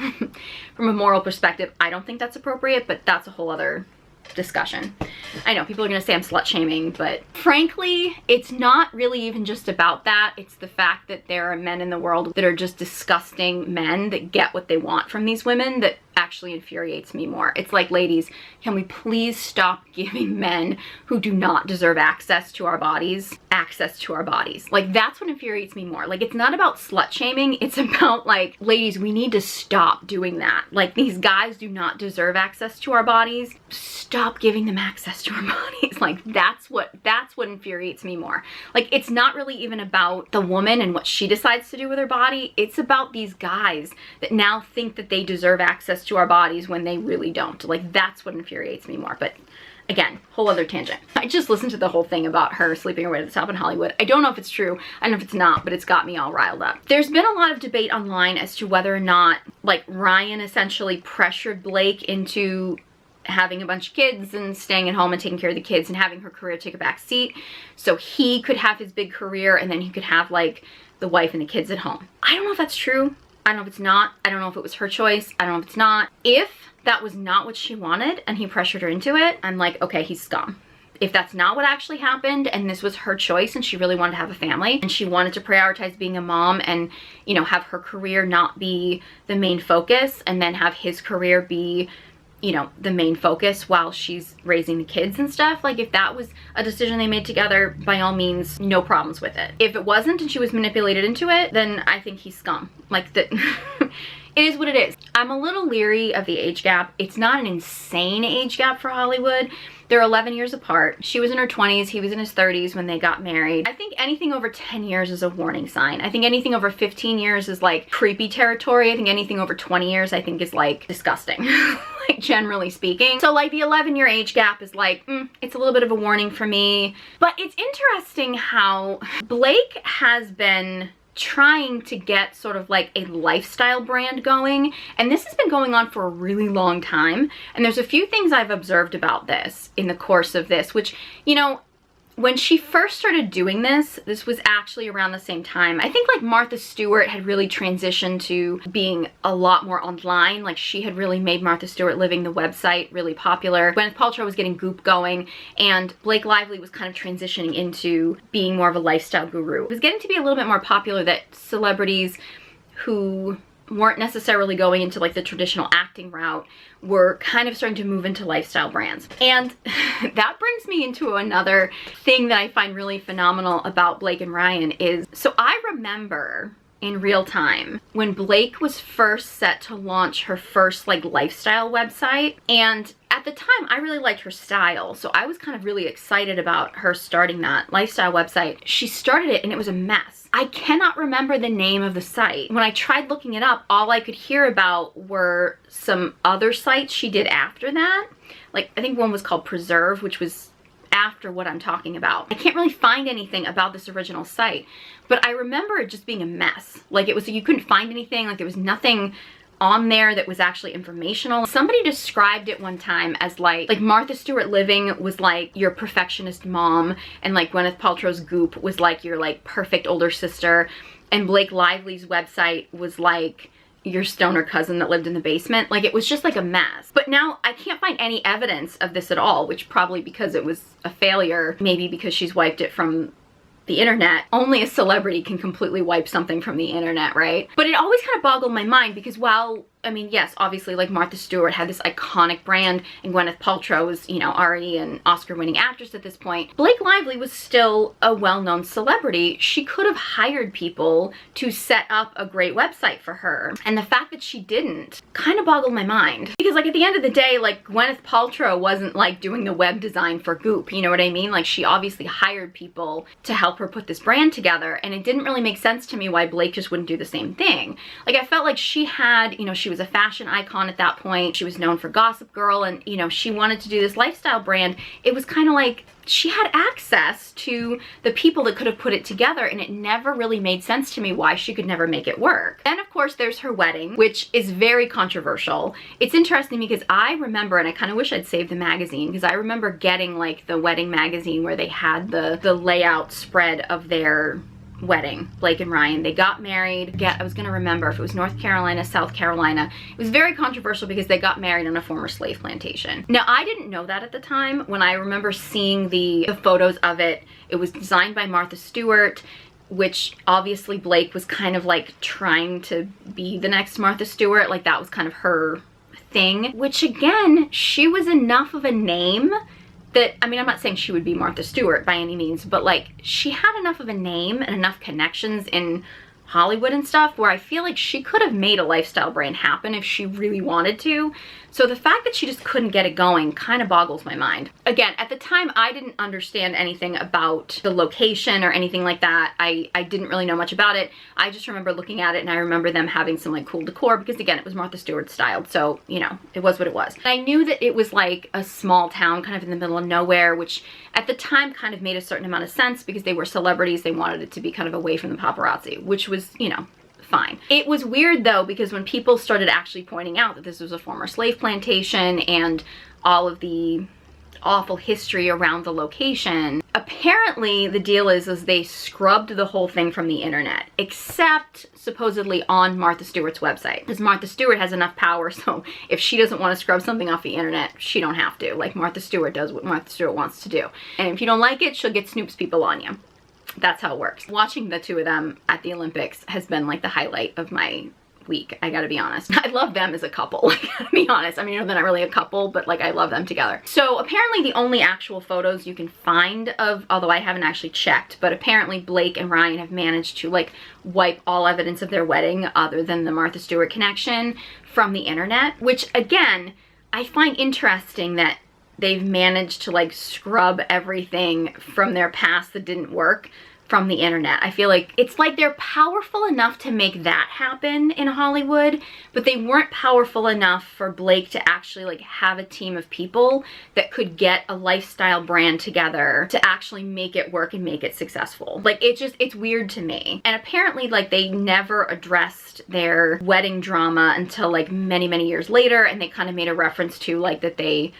A: from a moral perspective, I don't think that's appropriate, but that's a whole other discussion. I know people are gonna say I'm slut shaming, but frankly, it's not really even just about that. It's the fact that there are men in the world that are just disgusting men that get what they want from these women that actually infuriates me more. It's like, ladies, can we please stop giving men who do not deserve access to our bodies? Like, that's what infuriates me more. Like, it's not about slut shaming. It's about like, ladies, we need to stop doing that. Like, these guys do not deserve access to our bodies. Stop giving them access to our bodies. Like, that's what infuriates me more. Like, it's not really even about the woman and what she decides to do with her body. It's about these guys that now think that they deserve access to our bodies when they really don't. Like, that's what infuriates me more. But again, whole other tangent. I just listened to the whole thing about her sleeping her way to the top in Hollywood. I don't know if it's true. I don't know if it's not, but it's got me all riled up. There's been a lot of debate online as to whether or not, like, Ryan essentially pressured Blake into having a bunch of kids and staying at home and taking care of the kids and having her career take a back seat so he could have his big career and then he could have like the wife and the kids at home. I don't know if that's true. I don't know if it's not. I don't know if it was her choice. I don't know if it's not. If that was not what she wanted and he pressured her into it, I'm like, okay, he's scum. If that's not what actually happened and this was her choice and she really wanted to have a family and she wanted to prioritize being a mom and, you know, have her career not be the main focus and then have his career be, you know, the main focus while she's raising the kids and stuff, like, if that was a decision they made together, by all means, no problems with it. If it wasn't and she was manipulated into it, then I think he's scum. Like, that it is what it is. I'm a little leery of the age gap. It's not an insane age gap for Hollywood. They're 11 years apart. She was in her 20s, he was in his 30s when they got married. I think anything over 10 years is a warning sign. I think anything over 15 years is like creepy territory. I think anything over 20 years I think is like disgusting, like, generally speaking. So like the 11-year age gap is like, it's a little bit of a warning for me. But it's interesting how Blake has been trying to get sort of like a lifestyle brand going, and this has been going on for a really long time. And there's a few things I've observed about this in the course of this, which, you know, when she first started doing this was actually around the same time. I think like Martha Stewart had really transitioned to being a lot more online. Like, she had really made Martha Stewart Living, the website, really popular. Gwyneth Paltrow was getting Goop going, and Blake Lively was kind of transitioning into being more of a lifestyle guru. It was getting to be a little bit more popular that celebrities who weren't necessarily going into like the traditional acting route were kind of starting to move into lifestyle brands. And that brings me into another thing that I find really phenomenal about Blake and Ryan is, so I remember in real time when Blake was first set to launch her first like lifestyle website, and at the time, I really liked her style, so I was kind of really excited about her starting that lifestyle website. She started it and it was a mess. I cannot remember the name of the site. When I tried looking it up, all I could hear about were some other sites she did after that. Like, I think one was called Preserve, which was after what I'm talking about. I can't really find anything about this original site, but I remember it just being a mess. Like, it was, you couldn't find anything, like there was nothing on there that was actually informational. Somebody described it one time as like Martha Stewart Living was like your perfectionist mom, and like Gwyneth Paltrow's Goop was like your like perfect older sister, and Blake Lively's website was like your stoner cousin that lived in the basement. Like, it was just like a mess. But now I can't find any evidence of this at all, which probably because it was a failure, maybe because she's wiped it from the internet. Only a celebrity can completely wipe something from the internet, right? But it always kind of boggled my mind because while, I mean, yes, obviously like Martha Stewart had this iconic brand and Gwyneth Paltrow was, you know, already an Oscar-winning actress at this point, Blake Lively was still a well-known celebrity. She could have hired people to set up a great website for her. And the fact that she didn't kind of boggled my mind. Because like at the end of the day, like Gwyneth Paltrow wasn't like doing the web design for Goop, you know what I mean? Like, she obviously hired people to help her put this brand together, and it didn't really make sense to me why Blake just wouldn't do the same thing. Like, I felt like she had, you know, she was a fashion icon at that point. She was known for Gossip Girl, and you know, she wanted to do this lifestyle brand. It was kind of like she had access to the people that could have put it together, and it never really made sense to me why she could never make it work. Then of course there's her wedding, which is very controversial. It's interesting because I remember, and I kind of wish I'd saved the magazine, because I remember getting like the wedding magazine where they had the layout spread of their wedding. Blake and Ryan, they got married. I was gonna remember if it was North Carolina, South Carolina. It was very controversial because they got married on a former slave plantation. Now, I didn't know that at the time. When I remember seeing the photos of it, it was designed by Martha Stewart, which obviously Blake was kind of like trying to be the next Martha Stewart. Like, that was kind of her thing, which again, she was enough of a name that, I mean, I'm not saying she would be Martha Stewart by any means, but like, she had enough of a name and enough connections in Hollywood and stuff where I feel like she could have made a lifestyle brand happen if she really wanted to. So the fact that she just couldn't get it going kind of boggles my mind. Again, at the time, I didn't understand anything about the location or anything like that. I didn't really know much about it. I just remember looking at it, and I remember them having some like cool decor because again, it was Martha Stewart styled. So, you know, it was what it was. And I knew that it was like a small town kind of in the middle of nowhere, which at the time kind of made a certain amount of sense because they were celebrities. They wanted it to be kind of away from the paparazzi, which was, you know, fine. It was weird though, because when people started actually pointing out that this was a former slave plantation and all of the awful history around the location, apparently the deal is they scrubbed the whole thing from the internet, except supposedly on Martha Stewart's website, because Martha Stewart has enough power, so if she doesn't want to scrub something off the internet, she don't have to. Like, Martha Stewart does what Martha Stewart wants to do, and if you don't like it, she'll get Snoop's people on you. That's how it works. Watching the two of them at the Olympics has been like the highlight of my week, I gotta be honest. I love them as a couple, like, I gotta be honest. I mean, they're not really a couple, but like, I love them together. So apparently the only actual photos you can find of, although I haven't actually checked, but apparently Blake and Ryan have managed to like wipe all evidence of their wedding other than the Martha Stewart connection from the internet, which again, I find interesting that they've managed to like scrub everything from their past that didn't work from the internet. I feel like it's like they're powerful enough to make that happen in Hollywood, but they weren't powerful enough for Blake to actually like have a team of people that could get a lifestyle brand together to actually make it work and make it successful. Like, it's weird to me. And apparently like they never addressed their wedding drama until like many, many years later, and they kind of made a reference to like that they,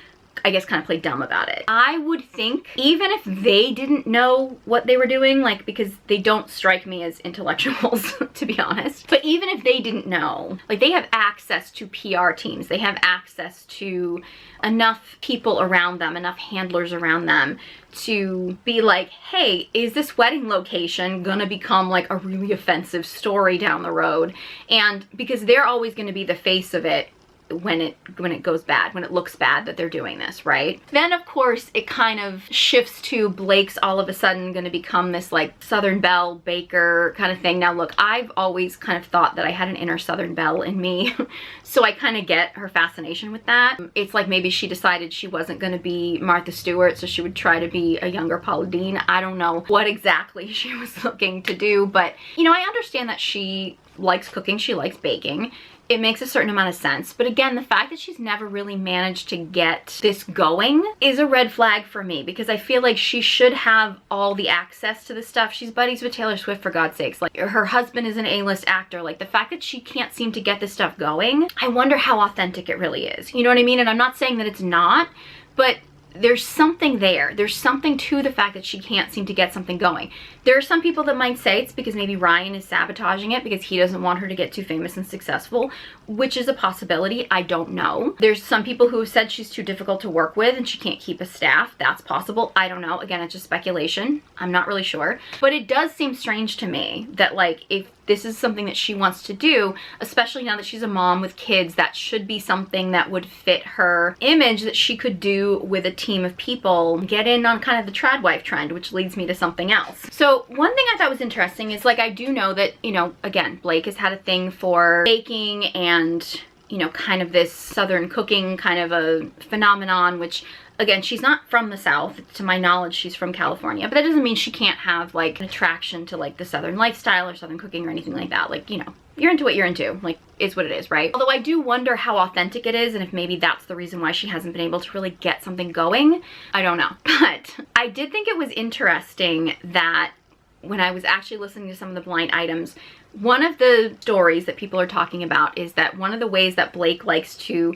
A: I guess, kind of played dumb about it. I would think even if they didn't know what they were doing, like, because they don't strike me as intellectuals, to be honest, but even if they didn't know, like, they have access to PR teams, they have access to enough people around them, enough handlers around them to be like, hey, is this wedding location gonna become like a really offensive story down the road? And because they're always gonna be the face of it, when it goes bad, when it looks bad that they're doing this, right? Then of course it kind of shifts to Blake's all of a sudden going to become this like Southern Belle baker kind of thing. Now look, I've always kind of thought that I had an inner Southern Belle in me, so I kind of get her fascination with that. It's like maybe she decided she wasn't going to be Martha Stewart, so she would try to be a younger Paula Deen. I don't know what exactly she was looking to do, but you know, I understand that she likes cooking, she likes baking. It makes a certain amount of sense. But again, the fact that she's never really managed to get this going is a red flag for me, because I feel like she should have all the access to this stuff. She's buddies with Taylor Swift, for God's sakes. Like, her husband is an A-list actor. Like, the fact that she can't seem to get this stuff going, I wonder how authentic it really is. You know what I mean? And I'm not saying that it's not, but there's something there. There's something to the fact that she can't seem to get something going. There are some people that might say it's because maybe Ryan is sabotaging it because he doesn't want her to get too famous and successful, which is a possibility. I don't know. There's some people who have said she's too difficult to work with and she can't keep a staff. That's possible. I don't know. Again, it's just speculation. I'm not really sure. But it does seem strange to me that, like, if this is something that she wants to do, especially now that she's a mom with kids, that should be something that would fit her image that she could do with a team of people, get in on kind of the tradwife trend, which leads me to something else. So one thing I thought was interesting is, like, I do know that, you know, again, Blake has had a thing for baking and, you know, kind of this Southern cooking kind of a phenomenon, which, again, she's not from the South. To my knowledge, she's from California, but that doesn't mean she can't have like an attraction to like the Southern lifestyle or Southern cooking or anything like that. Like, you know, you're into what you're into, like, it's what it is, right? Although I do wonder how authentic it is and if maybe that's the reason why she hasn't been able to really get something going. I don't know. But I did think it was interesting that when I was actually listening to some of the blind items, one of the stories that people are talking about is that one of the ways that Blake likes to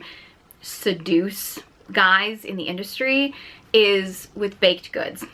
A: seduce guys in the industry is with baked goods.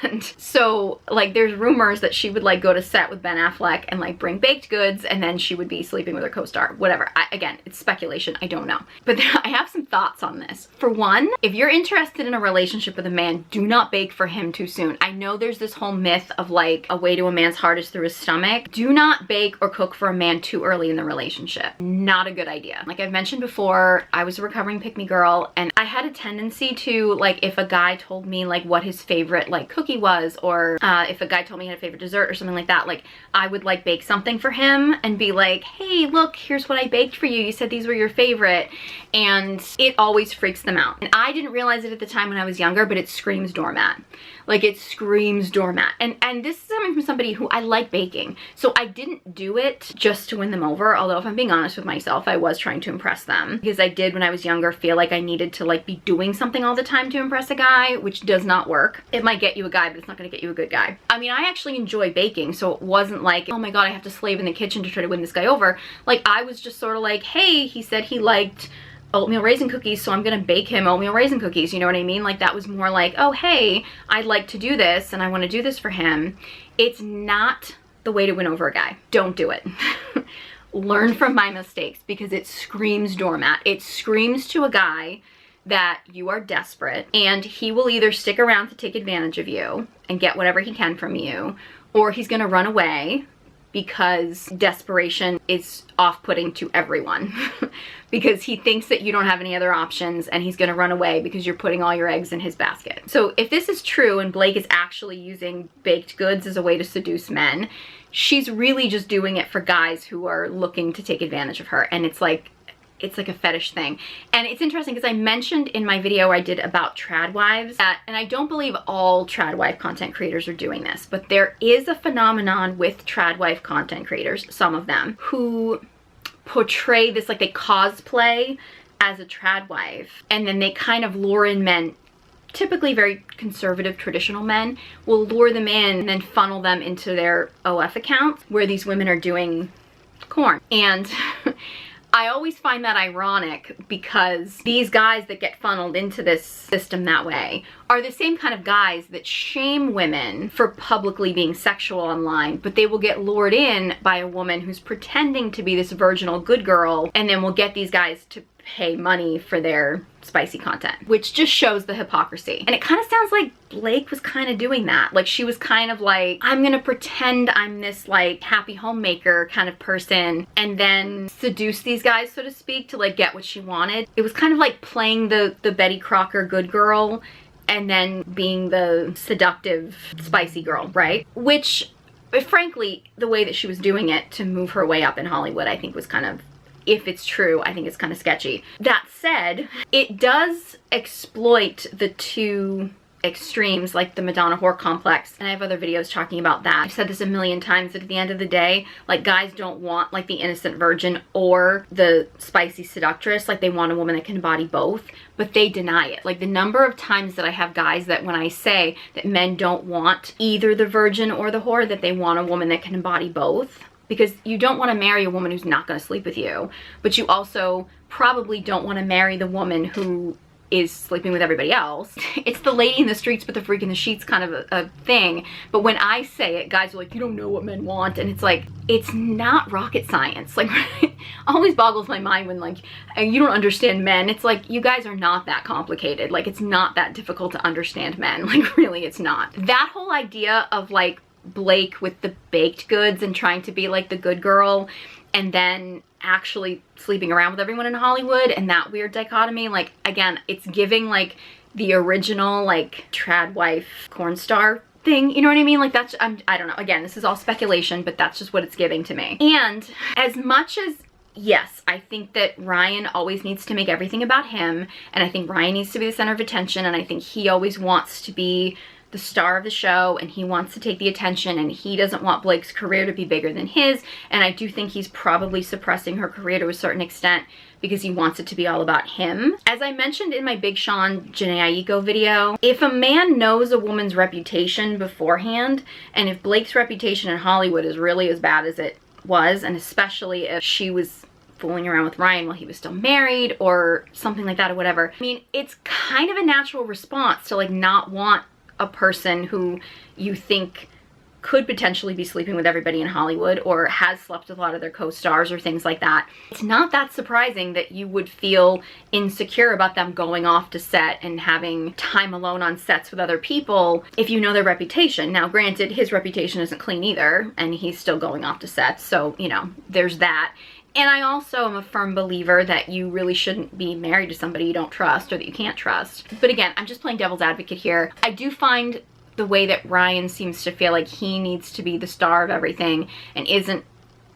A: And so, like, there's rumors that she would like go to set with Ben Affleck and like bring baked goods, and then she would be sleeping with her co-star, whatever. Again, it's speculation, I don't know. But I have some thoughts on this. For one, if you're interested in a relationship with a man, do not bake for him too soon. I know there's this whole myth of like a way to a man's heart is through his stomach. Do not bake or cook for a man too early in the relationship. Not a good idea. Like I've mentioned before, I was a recovering pick-me girl, and I had a tendency to, like, if a guy told me like what his favorite like cookie was, or if a guy told me he had a favorite dessert or something like that, like I would like bake something for him and be like, hey, look, here's what I baked for you. You said these were your favorite. And it always freaks them out. And I didn't realize it at the time when I was younger, but it screams doormat. Like, it screams doormat. And this is coming from somebody who I like baking. So I didn't do it just to win them over. Although if I'm being honest with myself, I was trying to impress them. Because I did, when I was younger, feel like I needed to like be doing something all the time to impress a guy, which does not work. It might get you a guy, but it's not gonna get you a good guy. I mean, I actually enjoy baking, so it wasn't like, oh my God, I have to slave in the kitchen to try to win this guy over. Like, I was just sort of like, hey, he said he liked oatmeal raisin cookies, so I'm gonna bake him oatmeal raisin cookies, you know what I mean? Like, that was more like, oh hey, I'd like to do this and I want to do this for him. It's not the way to win over a guy. Don't do it. Learn from my mistakes, because it screams doormat. It screams to a guy that you are desperate, and he will either stick around to take advantage of you and get whatever he can from you, or he's gonna run away, because desperation is off-putting to everyone. Because he thinks that you don't have any other options, and he's gonna run away because you're putting all your eggs in his basket. So if this is true and Blake is actually using baked goods as a way to seduce men, she's really just doing it for guys who are looking to take advantage of her. And it's like a fetish thing. And it's interesting because I mentioned in my video I did about tradwives that, and I don't believe all tradwife content creators are doing this, but there is a phenomenon with tradwife content creators, some of them, who portray this, like they cosplay as a tradwife, and then they kind of lure in men, typically very conservative traditional men, will lure them in and then funnel them into their OF accounts where these women are doing porn. And I always find that ironic, because these guys that get funneled into this system that way are the same kind of guys that shame women for publicly being sexual online, but they will get lured in by a woman who's pretending to be this virginal good girl, and then we'll get these guys to pay money for their spicy content, which just shows the hypocrisy. And it kind of sounds like Blake was kind of doing that. Like, she was kind of like, I'm gonna pretend I'm this like happy homemaker kind of person and then seduce these guys, so to speak, to like get what she wanted. It was kind of like playing the Betty Crocker good girl and then being the seductive spicy girl, right? Which, frankly, the way that she was doing it to move her way up in Hollywood, I think was kind of, if it's true, I think it's kind of sketchy. That said, it does exploit the two extremes, like the Madonna whore complex, and I have other videos talking about that. I've said this a million times, that at the end of the day, like, guys don't want like the innocent virgin or the spicy seductress. Like, they want a woman that can embody both, but they deny it. Like, the number of times that I have guys that when I say that men don't want either the virgin or the whore, that they want a woman that can embody both. Because you don't want to marry a woman who's not going to sleep with you, but you also probably don't want to marry the woman who is sleeping with everybody else. It's the lady in the streets but the freak in the sheets kind of a thing. But when I say it, guys are like, you don't know what men want. And it's like, it's not rocket science. Like, it always boggles my mind when like, you don't understand men. It's like, you guys are not that complicated. Like, it's not that difficult to understand men. Like, really, it's not. That whole idea of like Blake with the baked goods and trying to be like the good girl and then actually sleeping around with everyone in Hollywood, and that weird dichotomy, like, again, it's giving like the original like Tradwife porn star thing, you know what I mean? Like, that's, I don't know, again, this is all speculation, but that's just what it's giving to me. And as much as, yes, I think that Ryan always needs to make everything about him, and I think Ryan needs to be the center of attention, and I think he always wants to be the star of the show, and he wants to take the attention, and he doesn't want Blake's career to be bigger than his, and I do think he's probably suppressing her career to a certain extent because he wants it to be all about him. As I mentioned in my Big Sean Janae Aiko video, if a man knows a woman's reputation beforehand, and if Blake's reputation in Hollywood is really as bad as it was, and especially if she was fooling around with Ryan while he was still married or something like that or whatever, I mean, it's kind of a natural response to like not want a person who you think could potentially be sleeping with everybody in Hollywood or has slept with a lot of their co-stars or things like that. It's not that surprising that you would feel insecure about them going off to set and having time alone on sets with other people if you know their reputation. Now, granted, his reputation isn't clean either, and he's still going off to sets, so, you know, there's that. And I also am a firm believer that you really shouldn't be married to somebody you don't trust or that you can't trust. But again, I'm just playing devil's advocate here. I do find the way that Ryan seems to feel like he needs to be the star of everything and isn't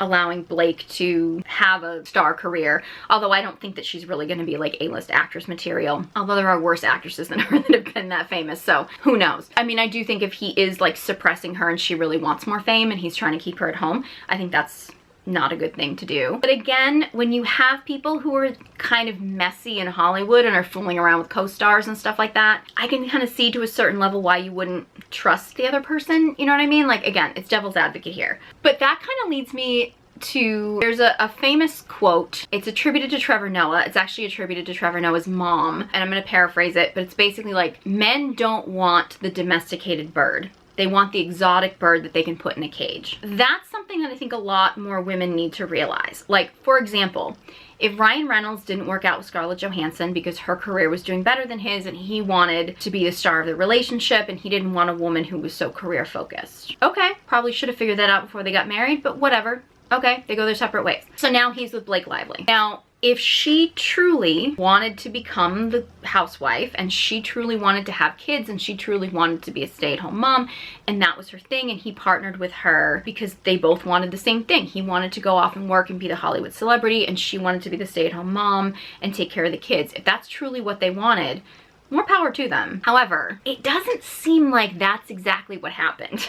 A: allowing Blake to have a star career. Although I don't think that she's really going to be like A-list actress material. Although there are worse actresses than her that have been that famous, so who knows. I mean, I do think if he is like suppressing her and she really wants more fame and he's trying to keep her at home, I think that's not a good thing to do. But again, when you have people who are kind of messy in Hollywood and are fooling around with co-stars and stuff like that, I can kind of see to a certain level why you wouldn't trust the other person, you know what I mean? Like, again, it's devil's advocate here. But that kind of leads me to, there's a famous quote. It's attributed to Trevor Noah. It's actually attributed to Trevor Noah's mom, and I'm gonna paraphrase it, but it's basically like, men don't want the domesticated bird. They want the exotic bird that they can put in a cage. That's something that I think a lot more women need to realize. Like, for example, if Ryan Reynolds didn't work out with Scarlett Johansson because her career was doing better than his and he wanted to be the star of the relationship and he didn't want a woman who was so career focused. Okay, probably should have figured that out before they got married, but whatever. Okay, they go their separate ways. So now he's with Blake Lively. Now, if she truly wanted to become the housewife and she truly wanted to have kids and she truly wanted to be a stay-at-home mom and that was her thing, and he partnered with her because they both wanted the same thing. He wanted to go off and work and be the Hollywood celebrity, and she wanted to be the stay-at-home mom and take care of the kids. If that's truly what they wanted, more power to them. However, it doesn't seem like that's exactly what happened.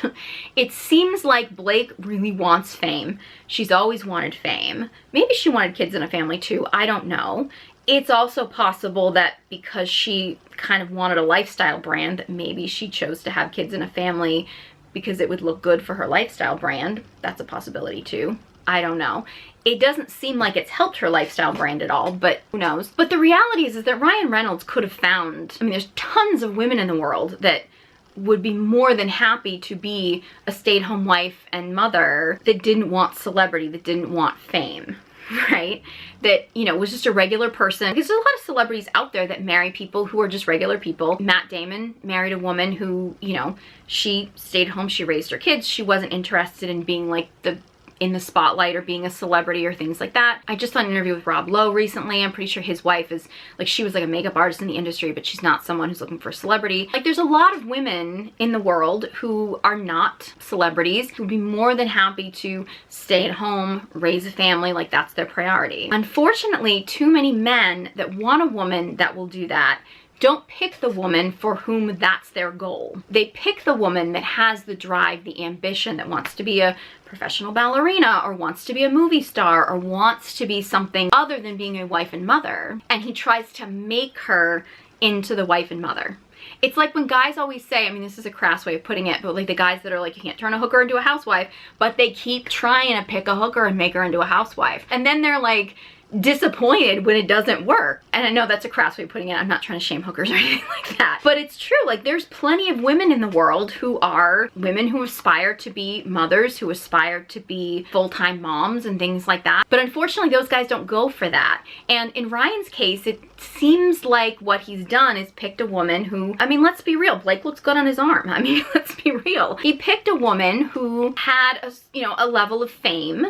A: It seems like Blake really wants fame. She's always wanted fame. Maybe she wanted kids and a family too, I don't know. It's also possible that because she kind of wanted a lifestyle brand, that maybe she chose to have kids and a family because it would look good for her lifestyle brand. That's a possibility too. I don't know. It doesn't seem like it's helped her lifestyle brand at all, but who knows? But the reality is that Ryan Reynolds could have found, I mean, there's tons of women in the world that would be more than happy to be a stay-at-home wife and mother that didn't want celebrity, that didn't want fame. right? That, you know, was just a regular person. Because there's a lot of celebrities out there that marry people who are just regular people. Matt Damon married a woman who, you know, she stayed home, she raised her kids. She wasn't interested in being like in the spotlight or being a celebrity or things like that. I just saw an interview with Rob Lowe recently. I'm pretty sure his wife is like, she was like a makeup artist in the industry, but she's not someone who's looking for a celebrity. Like, there's a lot of women in the world who are not celebrities who'd be more than happy to stay at home, raise a family, like that's their priority. Unfortunately, too many men that want a woman that will do that don't pick the woman for whom that's their goal. They pick the woman that has the drive, the ambition, that wants to be a professional ballerina or wants to be a movie star or wants to be something other than being a wife and mother. And he tries to make her into the wife and mother. It's like when guys always say, I mean, this is a crass way of putting it, but like the guys that are like, you can't turn a hooker into a housewife, but they keep trying to pick a hooker and make her into a housewife. And then they're like, disappointed when it doesn't work. And I know that's a crass way of putting it. I'm not trying to shame hookers or anything like that. But it's true. Like, there's plenty of women in the world who are women who aspire to be mothers, who aspire to be full-time moms and things like that. But unfortunately, those guys don't go for that. And in Ryan's case, it seems like what he's done is picked a woman who, I mean, let's be real. Blake looks good on his arm. I mean, let's be real. He picked a woman who had a, you know, a level of fame,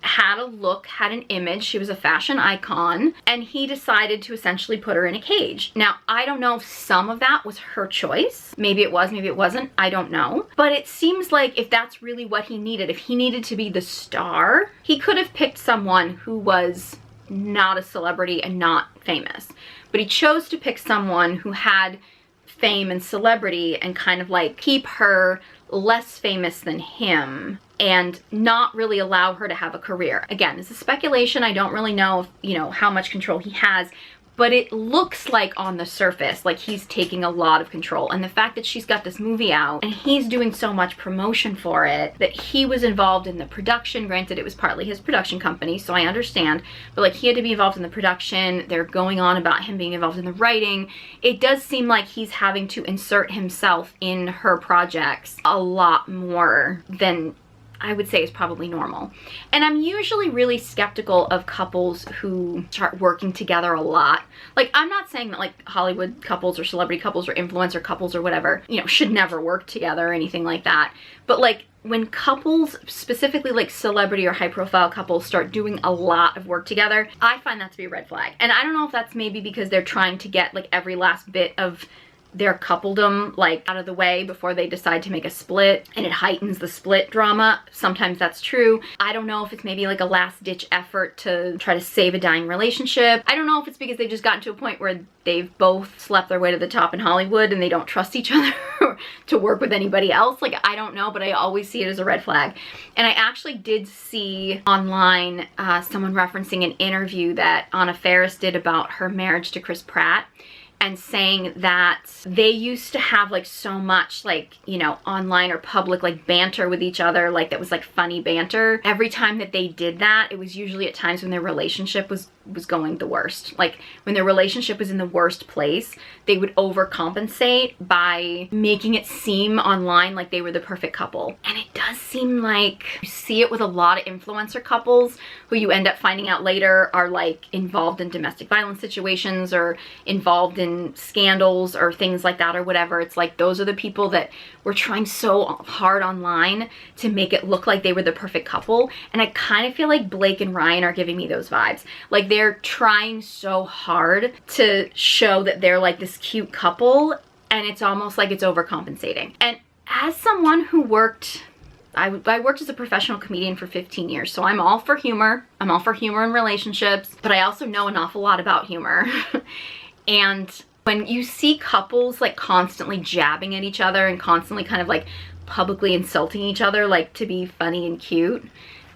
A: had a look, had an image. She was a fashion icon, and he decided to essentially put her in a cage. Now, I don't know if some of that was her choice. Maybe it was, maybe it wasn't. I don't know. But it seems like if that's really what he needed, if he needed to be the star, he could have picked someone who was not a celebrity and not famous. But he chose to pick someone who had fame and celebrity and kind of like keep her less famous than him and not really allow her to have a career. Again, this is speculation. I don't really know, you know, how much control he has, but it looks like on the surface, like he's taking a lot of control. And the fact that she's got this movie out and he's doing so much promotion for it, that he was involved in the production. Granted, it was partly his production company, so I understand, but like he had to be involved in the production. They're going on about him being involved in the writing. It does seem like he's having to insert himself in her projects a lot more than I would say is probably normal. And I'm usually really skeptical of couples who start working together a lot. Like, I'm not saying that like Hollywood couples or celebrity couples or influencer couples or whatever, you know, should never work together or anything like that. But like when couples, specifically like celebrity or high profile couples, start doing a lot of work together, I find that to be a red flag. And I don't know if that's maybe because they're trying to get like every last bit of their coupledom like out of the way before they decide to make a split, and it heightens the split drama. Sometimes that's true. I don't know if it's maybe like a last ditch effort to try to save a dying relationship. I don't know if it's because they've just gotten to a point where they've both slept their way to the top in Hollywood and they don't trust each other to work with anybody else. Like, I don't know, but I always see it as a red flag. And I actually did see online someone referencing an interview that Anna Faris did about her marriage to Chris Pratt, and saying that they used to have like so much like, you know, online or public like banter with each other, like that was like funny banter. Every time that they did that, it was usually at times when their relationship was going the worst. Like when their relationship was in the worst place, they would overcompensate by making it seem online like they were the perfect couple. And it does seem like you see it with a lot of influencer couples who you end up finding out later are like involved in domestic violence situations or involved in scandals or things like that or whatever. It's like those are the people that were trying so hard online to make it look like they were the perfect couple. And I kind of feel like Blake and Ryan are giving me those vibes. Like they're trying so hard to show that they're like this cute couple, and it's almost like it's overcompensating. And as someone who worked, I worked as a professional comedian for 15 years, so I'm all for humor. I'm all for humor in relationships, but I also know an awful lot about humor. And when you see couples like constantly jabbing at each other and constantly kind of like publicly insulting each other like to be funny and cute,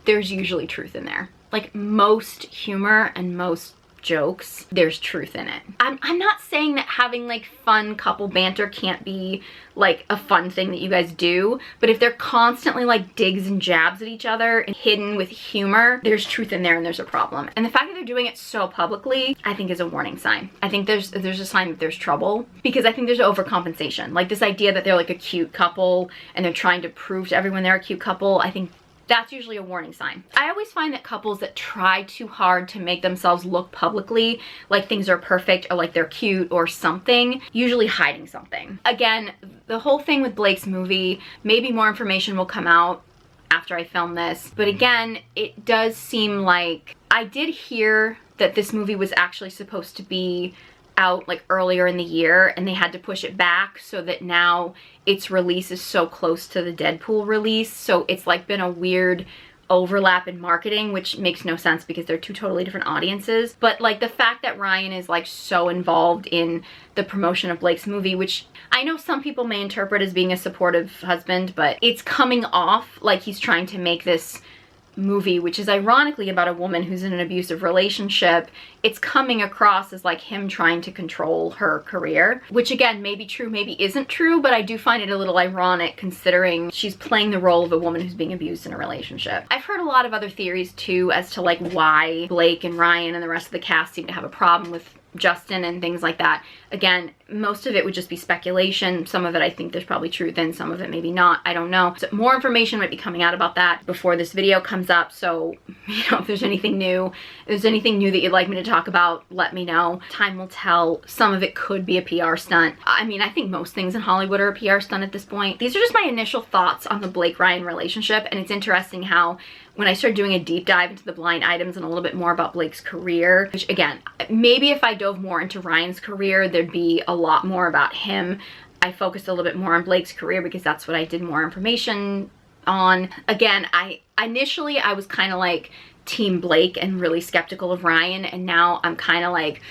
A: there's usually truth in there. Like most humor and most jokes, there's truth in it. I'm not saying that having like fun couple banter can't be like a fun thing that you guys do, but if they're constantly like digs and jabs at each other and hidden with humor, there's truth in there and there's a problem. And the fact that they're doing it so publicly, I think is a warning sign. I think there's a sign that there's trouble, because I think there's overcompensation. Like this idea that they're like a cute couple and they're trying to prove to everyone they're a cute couple, I think that's usually a warning sign. I always find that couples that try too hard to make themselves look publicly like things are perfect or like they're cute or something, usually hiding something. Again, the whole thing with Blake's movie, maybe more information will come out after I film this, but again, it does seem like I did hear that this movie was actually supposed to be out like earlier in the year and they had to push it back so that now its release is so close to the Deadpool release, so it's like been a weird overlap in marketing, which makes no sense because they're two totally different audiences. But like the fact that Ryan is like so involved in the promotion of Blake's movie, which I know some people may interpret as being a supportive husband, but it's coming off like he's trying to make this movie, which is ironically about a woman who's in an abusive relationship. It's coming across as like him trying to control her career, which again may be true, maybe isn't true, but I do find it a little ironic considering she's playing the role of a woman who's being abused in a relationship. I've heard a lot of other theories too as to like why Blake and Ryan and the rest of the cast seem to have a problem with Justin and things like that. Again, most of it would just be speculation. Some of it I think there's probably truth in, some of it maybe not. I don't know. So more information might be coming out about that before this video comes up. So, you know, if there's anything new, that you'd like me to talk about, let me know. Time will tell. Some of it could be a PR stunt. I mean, I think most things in Hollywood are a PR stunt at this point. These are just my initial thoughts on the Blake-Ryan relationship, and it's interesting how when I started doing a deep dive into the blind items and a little bit more about Blake's career, which again, maybe if I dove more into Ryan's career, there'd be a lot more about him. I focused a little bit more on Blake's career because that's what I did more information on. Again, initially I was kind of like team Blake and really skeptical of Ryan, and now I'm kind of like,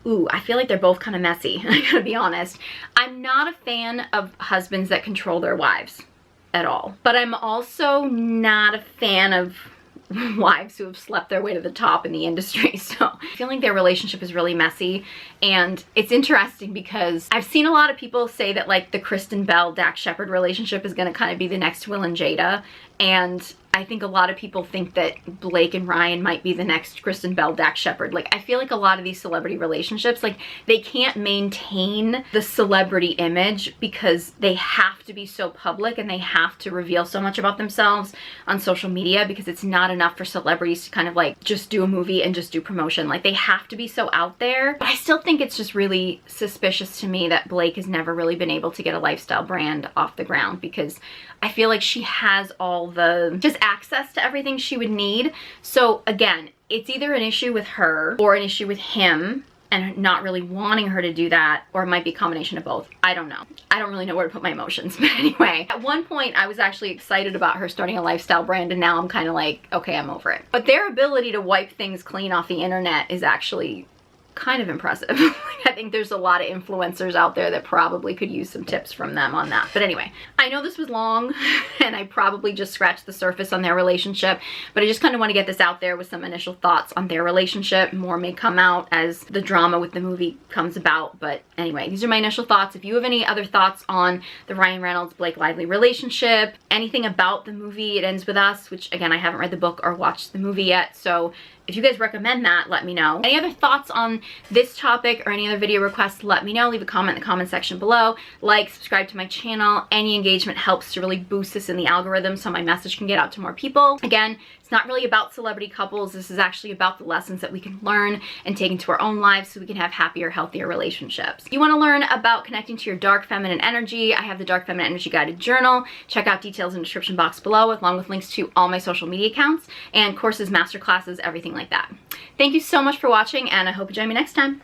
A: ooh, I feel like they're both kind of messy. I gotta be honest. I'm not a fan of husbands that control their wives at all, but I'm also not a fan of wives who have slept their way to the top in the industry. So I feel like their relationship is really messy, and it's interesting because I've seen a lot of people say that like the Kristen Bell Dax Shepard relationship is going to kind of be the next Will and Jada, and I think a lot of people think that Blake and Ryan might be the next Kristen Bell, Dax Shepard. Like, I feel like a lot of these celebrity relationships, like, they can't maintain the celebrity image because they have to be so public and they have to reveal so much about themselves on social media because it's not enough for celebrities to kind of like just do a movie and just do promotion. Like, they have to be so out there. But I still think it's just really suspicious to me that Blake has never really been able to get a lifestyle brand off the ground because I feel like she has all the just access to everything she would need. So again, it's either an issue with her or an issue with him and not really wanting her to do that, or it might be a combination of both. I don't know. I don't really know where to put my emotions. But anyway, at one point I was actually excited about her starting a lifestyle brand, and now I'm kind of like, okay, I'm over it. But their ability to wipe things clean off the internet is actually kind of impressive. I think there's a lot of influencers out there that probably could use some tips from them on that. But anyway, I know this was long and I probably just scratched the surface on their relationship, but I just kind of want to get this out there with some initial thoughts on their relationship. More may come out as the drama with the movie comes about, but anyway, these are my initial thoughts. If you have any other thoughts on the Ryan Reynolds Blake Lively relationship, anything about the movie It Ends With Us, which again, I haven't read the book or watched the movie yet, so if you guys recommend that, let me know. Any other thoughts on this topic or any other video requests, let me know. Leave a comment in the comment section below. Like, subscribe to my channel. Any engagement helps to really boost this in the algorithm so my message can get out to more people. Again, it's not really about celebrity couples. This is actually about the lessons that we can learn and take into our own lives so we can have happier, healthier relationships. If you want to learn about connecting to your dark feminine energy, I have the Dark Feminine Energy Guided Journal. Check out details in the description box below, along with links to all my social media accounts and courses, masterclasses, everything like that. Thank you so much for watching, and I hope you join me next time.